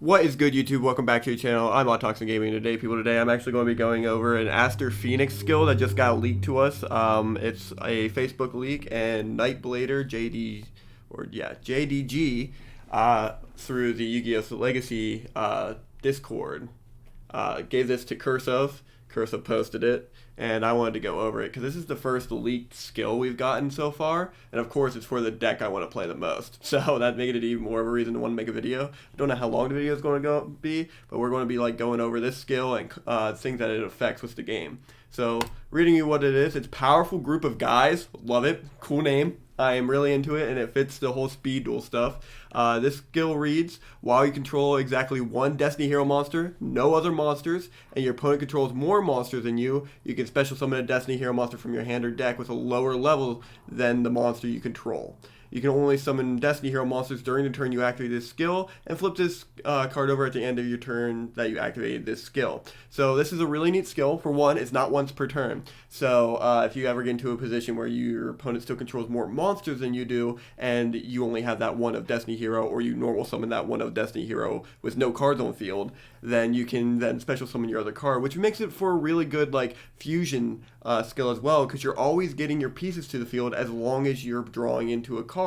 What is good, YouTube? Welcome back to your channel. I'm Autoxin Gaming. Today, I'm actually going to be going over an Aster Phoenix skill that just got leaked to us. It's a Facebook leak, and Nightblader JDG through the Yu-Gi-Oh! Legacy Discord gave this to Cursive. Cursive posted it, and I wanted to go over it because this is the first leaked skill we've gotten so far, and of course it's for the deck I want to play the most, so that made it even more of a reason to want to make a video. I don't know how long the video is going to be, but we're going to be like going over this skill and things that it affects with the game. So reading you what it is, it's Powerful Group of Guys. Love it. Cool name. I am really into it, and it fits the whole speed duel stuff. This skill reads, while you control exactly one Destiny Hero monster, no other monsters, and your opponent controls more monsters than you can special summon a Destiny Hero monster from your hand or deck with a lower level than the monster you control. You can only summon Destiny Hero monsters during the turn you activate this skill, and flip this card over at the end of your turn that you activated this skill. So this is a really neat skill. For one, it's not once per turn. So if you ever get into a position where your opponent still controls more monsters than you do, and you only have that one of Destiny Hero, or you normal summon that one of Destiny Hero with no cards on the field, then you can then special summon your other card, which makes it for a really good like fusion skill as well, because you're always getting your pieces to the field as long as you're drawing into a card.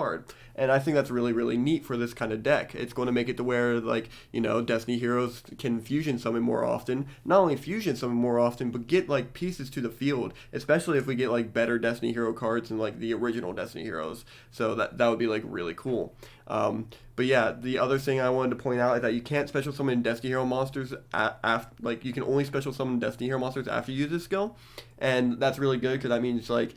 And I think that's really, really neat for this kind of deck. It's going to make it to where, like, you know, Destiny Heroes can fusion summon more often. Not only fusion summon more often, but get, like, pieces to the field, especially if we get, like, better Destiny Hero cards than, like, the original Destiny Heroes. So that would be, like, really cool. But yeah, the other thing I wanted to point out is that you can't special summon Destiny Hero monsters after, like, you can only special summon Destiny Hero monsters after you use this skill, and that's really good because that means like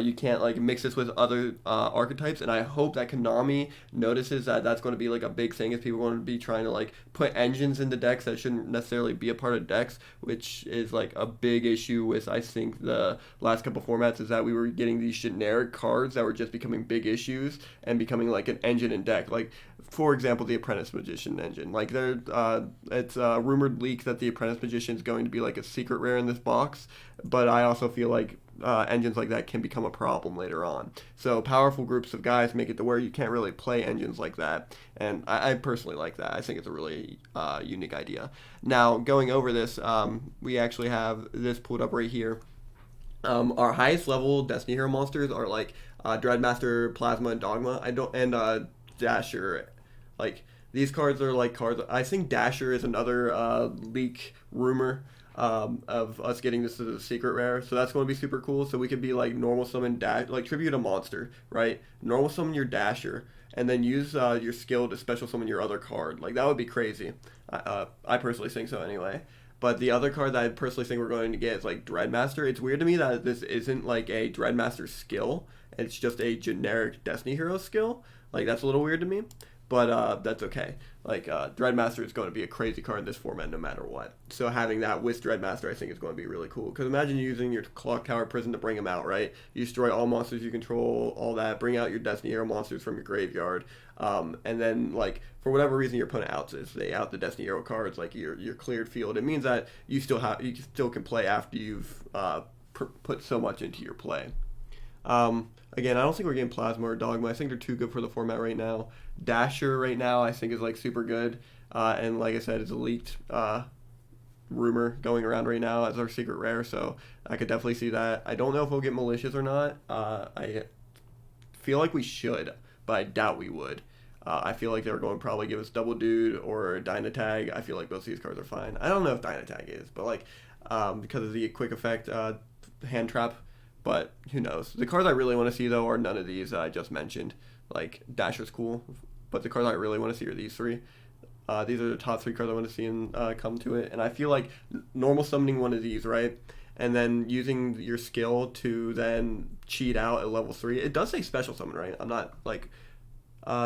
you can't like mix this with other archetypes, and I hope that Konami notices that that's going to be like a big thing, is people going to be trying to like put engines into decks that shouldn't necessarily be a part of decks, which is like a big issue with I think the last couple formats, is that we were getting these generic cards that were just becoming big issues and becoming like an engine in deck. Like for example, the Apprentice Magician engine. Like it's a rumored leak that the Apprentice Magician is going to be like a secret rare in this box, but I also feel like engines like that can become a problem later on. So powerful groups of guys make it to where you can't really play engines like that, and I personally like that. I think it's a really unique idea. Now going over this, we actually have this pulled up right here. Our highest level Destiny Hero monsters are like Dreadmaster, Plasma, and Dogma. And Dasher. Like, these cards are like cards. I think Dasher is another leak rumor of us getting this as a secret rare. So that's going to be super cool. So we could be like normal summon like tribute a monster, right? Normal summon your Dasher, and then use your skill to special summon your other card. Like, that would be crazy. I personally think so anyway. But the other card that I personally think we're going to get is like Dreadmaster. It's weird to me that this isn't like a Dreadmaster skill. It's just a generic Destiny Hero skill. Like, that's a little weird to me, but that's okay. Like, Dreadmaster is going to be a crazy card in this format no matter what. So having that with Dreadmaster I think is going to be really cool. Because imagine using your Clock Tower Prison to bring him out, right? You destroy all monsters you control, all that, bring out your Destiny Hero monsters from your graveyard, and then, like, for whatever reason your opponent outs it, so they out the Destiny Hero cards, like your cleared field. It means that you still can play after you've put so much into your play. Again, I don't think we're getting Plasma or Dogma. I think they're too good for the format right now. Dasher right now I think is like super good, and like I said, it's a leaked rumor going around right now as our secret rare, so I could definitely see that. I don't know if we'll get Malicious or not. I feel like we should, but I doubt we would. I feel like they're going to probably give us Double Dude or Dynatag. I feel like both of these cards are fine. I don't know if Dynatag is, but like because of the quick effect hand trap. But who knows? The cards I really want to see, though, are none of these I just mentioned. Like, Dasher's cool, but the cards I really want to see are these three. These are the top three cards I want to see come to it. And I feel like normal summoning one of these, right? And then using your skill to then cheat out at level 3. It does say special summon, right? I'm not, like,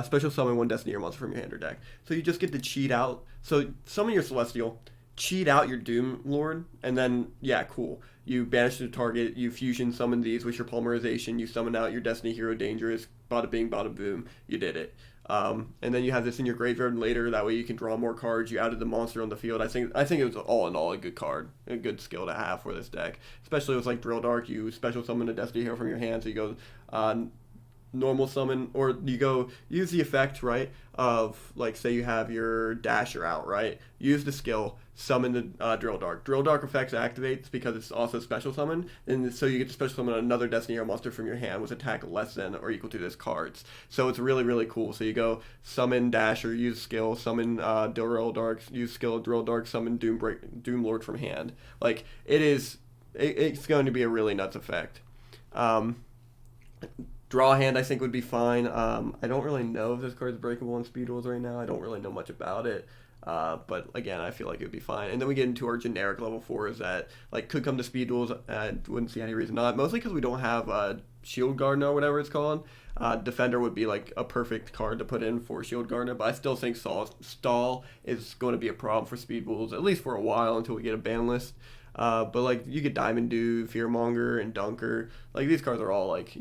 special summon one Destiny Hero monster from your hand or deck. So you just get to cheat out. So summon your Celestial, cheat out your Doom Lord, and then, yeah, cool. You banish the target, you fusion summon these with your Polymerization, you summon out your Destiny Hero Dangerous, bada bing, bada boom, you did it. And then you have this in your graveyard later, that way you can draw more cards, you added the monster on the field. I think it was all in all a good card, a good skill to have for this deck. Especially with like Drill Dark, you special summon a Destiny Hero from your hand, so you go normal summon, or you go use the effect, right, of like, say you have your dasher out, right, use the skill, summon the drill dark effects activates because it's also special summon, and so you get to special summon another Destiny Hero monster from your hand with attack less than or equal to this card's. So it's really really cool. So you go summon dasher, use skill, summon drill dark, use skill, drill dark, summon doom lord from hand. Like it's going to be a really nuts effect. Draw hand, I think, would be fine. I don't really know if this card's breakable in speed rules right now. I don't really know much about it. But again, I feel like it would be fine. And then we get into our generic level 4s that like could come to speed duels. Wouldn't see any reason not. Mostly because we don't have Shield Gardener or whatever it's called. Defender would be like a perfect card to put in for Shield Gardener. But I still think Stall is going to be a problem for speed duels, at least for a while until we get a ban list. But like you get Diamond Dew, Fearmonger, and Dunker. Like these cards are all like,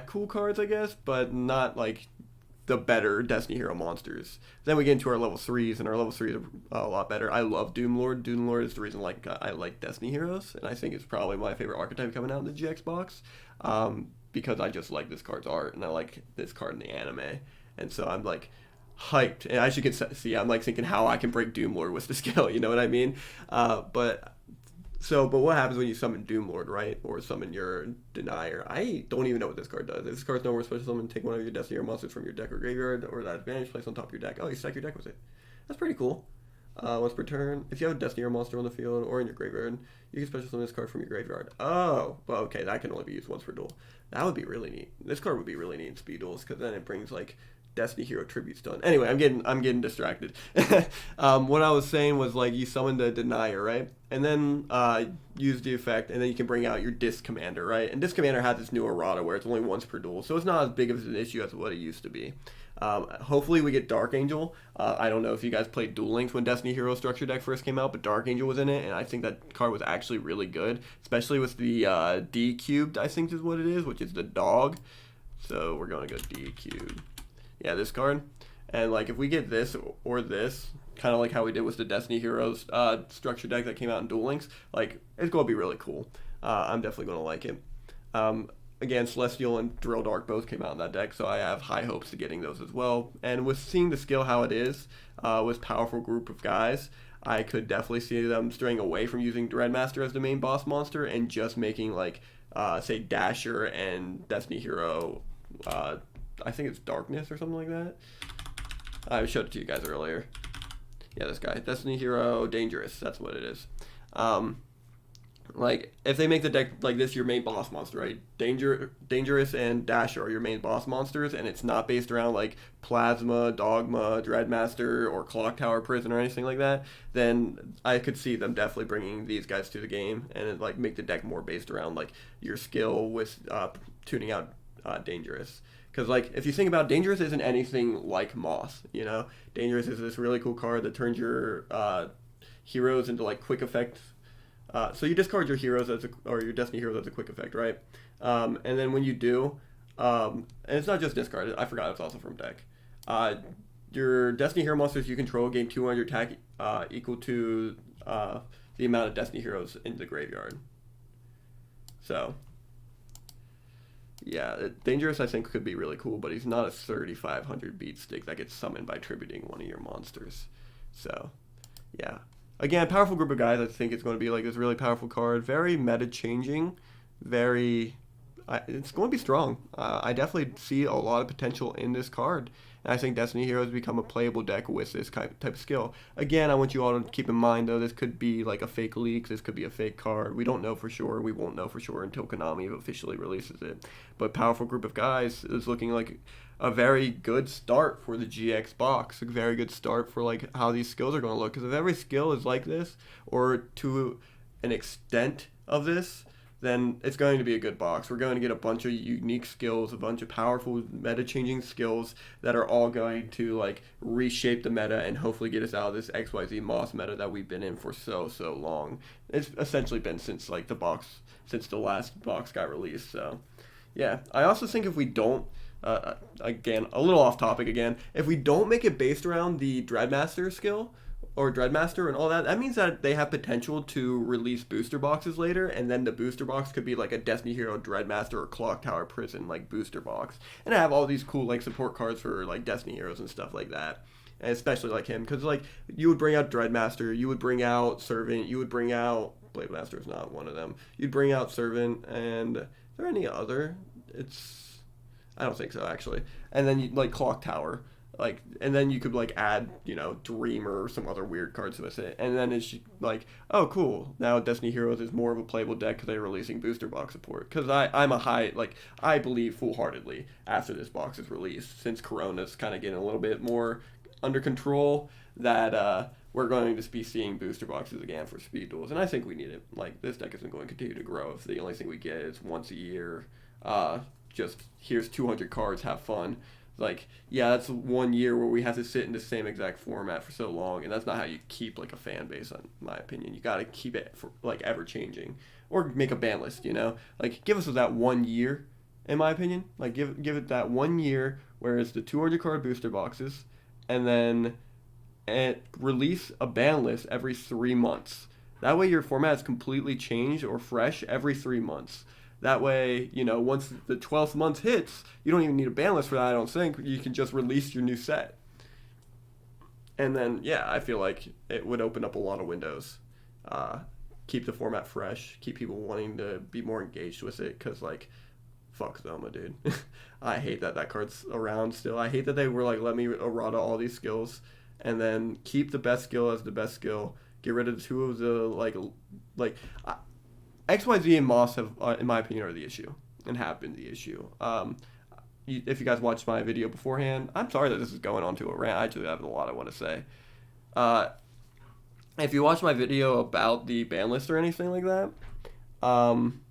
cool cards, I guess, but not like the better Destiny Hero monsters. Then we get into our level 3s, and our level 3s are a lot better. I love Doom Lord. Doom Lord is the reason I like Destiny Heroes, and I think it's probably my favorite archetype coming out in the GX box, because I just like this card's art, and I like this card in the anime, and so I'm like hyped. And as you can see, I'm like thinking how I can break Doom Lord with the skill, you know what I mean? But what happens when you summon Doom Lord, right? Or summon your Denier? I don't even know what this card does. If this card's no more special summon, take one of your Destiny Hero monsters from your deck or graveyard, or that advantage, place on top of your deck. Oh, you stack your deck with it. That's pretty cool. Once per turn, if you have a Destiny Hero monster on the field or in your graveyard, you can special summon this card from your graveyard. Oh, well, okay, that can only be used once per duel. That would be really neat. This card would be really neat in speed duels, because then it brings like Destiny Hero tributes done. Anyway, I'm getting distracted. What I was saying was like you summon the Denier, right? And then use the effect, and then you can bring out your Disc Commander, right? And Disc Commander has this new errata where it's only once per duel, so it's not as big of an issue as what it used to be. Hopefully we get Dark Angel. I don't know if you guys played Duel Links when Destiny Hero Structure Deck first came out, but Dark Angel was in it, and I think that card was actually really good, especially with the D cubed, I think is what it is, which is the dog. So we're going to go D cubed. Yeah, this card. And like if we get this or this, kind of like how we did with the Destiny Heroes structure deck that came out in Duel Links, like it's going to be really cool. I'm definitely going to like it. Again, Celestial and Drill Dark both came out in that deck, so I have high hopes to getting those as well. And with seeing the skill how it is, with powerful group of guys, I could definitely see them straying away from using Dreadmaster as the main boss monster and just making like, say, Dasher and Destiny Hero, I think it's Darkness or something like that. I showed it to you guys earlier. Yeah, this guy, Destiny Hero Dangerous, that's what it is. Like, if they make the deck like this your main boss monster, right? Dangerous and Dasher are your main boss monsters, and it's not based around, like, Plasma, Dogma, Dreadmaster, or Clock Tower Prison or anything like that, then I could see them definitely bringing these guys to the game and, like, make the deck more based around, like, your skill with tuning out Dangerous. Because, like, if you think about it, Dangerous isn't anything like Moss, you know? Dangerous is this really cool card that turns your heroes into, like, quick effects. So you discard your heroes or your Destiny heroes as a quick effect, right? And then when you do, and it's not just discard, I forgot it's also from deck. Your Destiny hero monsters you control gain 200 attack equal to the amount of Destiny heroes in the graveyard. So, yeah, Dangerous I think could be really cool, but he's not a 3,500 beat stick that gets summoned by tributing one of your monsters. So, yeah. Again, powerful group of guys. I think it's going to be like this really powerful card. Very meta changing. It's going to be strong. I definitely see a lot of potential in this card. And I think Destiny Heroes become a playable deck with this type of skill. Again, I want you all to keep in mind, though, this could be like a fake leak. This could be a fake card. We don't know for sure. We won't know for sure until Konami officially releases it. But powerful group of guys is looking like a very good start for the GX box. A very good start for like how these skills are going to look. Because if every skill is like this, or to an extent of this, then it's going to be a good box. We're going to get a bunch of unique skills, a bunch of powerful meta-changing skills that are all going to like reshape the meta and hopefully get us out of this XYZ Moss meta that we've been in for so long. It's essentially been since the last box got released. So, yeah. I also think if we don't, again, a little off topic again, if we don't make it based around the Dreadmaster skill, or Dreadmaster and all that, that means that they have potential to release booster boxes later, and then the booster box could be like a Destiny Hero Dreadmaster or Clock Tower Prison like booster box, and have all these cool like support cards for like Destiny Heroes and stuff like that. And especially like him, because like you would bring out Dreadmaster, you would bring out Servant, you would bring out Blade Master is not one of them. You'd bring out Servant, and is there any other? I don't think so actually. And then you like Clock Tower. Like, and then you could like add, Dreamer or some other weird cards with it, and then it's like, oh cool, now Destiny Heroes is more of a playable deck because they're releasing booster box support. Because I believe full-heartedly after this box is released, since Corona's kind of getting a little bit more under control, that we're going to be seeing booster boxes again for speed duels, and I think we need it. Like, this deck isn't going to continue to grow if the only thing we get is once a year. Just here's 200 cards, have fun. Like, yeah, that's 1 year where we have to sit in the same exact format for so long, and that's not how you keep, like, a fan base, in my opinion. You gotta keep it, for, like, ever-changing. Or make a ban list, Like, give us that 1 year, in my opinion. Like, give it that 1 year where it's the 200-card booster boxes, and then release a ban list every 3 months. That way your format is completely changed or fresh every 3 months. That way, once the 12th month hits, you don't even need a ban list for that, I don't think. You can just release your new set. And then, yeah, I feel like it would open up a lot of windows. Keep the format fresh. Keep people wanting to be more engaged with it. Because, like, fuck Zoma, dude. I hate that card's around still. I hate that they were like, let me errata all these skills. And then keep the best skill as the best skill. Get rid of two of the, XYZ and Moss have, in my opinion, are the issue and have been the issue. If you guys watched my video beforehand, I'm sorry that this is going on to a rant. I actually have a lot I want to say. If you watched my video about the ban list or anything like that, and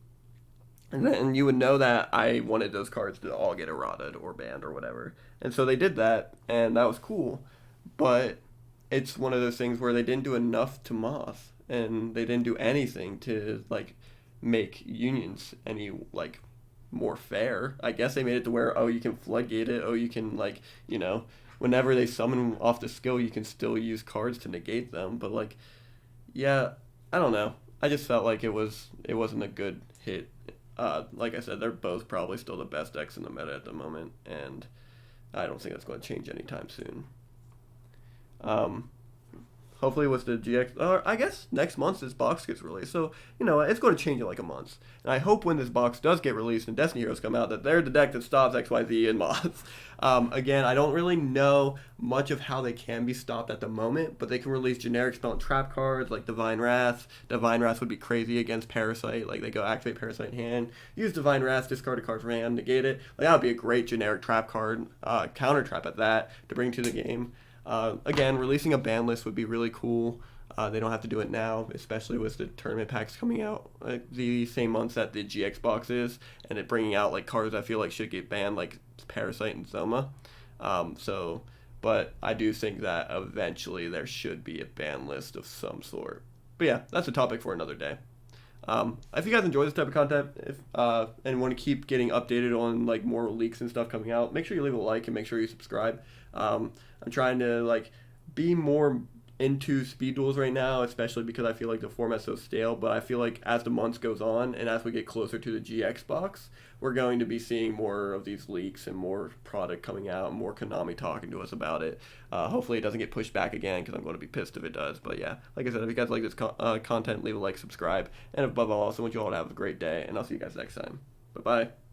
then you would know that I wanted those cards to all get errated or banned or whatever. And so they did that, and that was cool. But it's one of those things where they didn't do enough to Moth, and they didn't do anything to, like, make unions any, like, more fair. I guess they made it to where, you can floodgate it, you can, like, whenever they summon off the skill, you can still use cards to negate them. But, like, yeah, I don't know. I just felt like it wasn't a good hit. Like I said, they're both probably still the best decks in the meta at the moment, and I don't think that's going to change anytime soon. Hopefully with the GX, or I guess next month this box gets released. So, it's going to change in like a month. And I hope when this box does get released and Destiny Heroes come out that they're the deck that stops XYZ and Moths. Again, I don't really know much of how they can be stopped at the moment, but they can release generic spell and trap cards like Divine Wrath. Divine Wrath would be crazy against Parasite. Like, they go activate Parasite in hand, use Divine Wrath, discard a card from hand, negate it. Like, that would be a great generic trap card, counter trap at that, to bring to the game. Again, releasing a ban list would be really cool. They don't have to do it now, especially with the tournament packs coming out the same months that the GX box is, and it bringing out like cards I feel like should get banned, like Parasite and Zoma. But I do think that eventually there should be a ban list of some sort. But yeah, that's a topic for another day. If you guys enjoy this type of content, and want to keep getting updated on like more leaks and stuff coming out, make sure you leave a like and make sure you subscribe. I'm trying to like be more into speed duels right now, especially because I feel like the format's so stale. But I feel like as the months goes on and as we get closer to the GX box, we're going to be seeing more of these leaks and more product coming out, and more Konami talking to us about it. Hopefully it doesn't get pushed back again, because I'm going to be pissed if it does. But yeah, like I said, if you guys like this content, leave a like, subscribe, and above all, I also want you all to have a great day, and I'll see you guys next time. Bye-bye.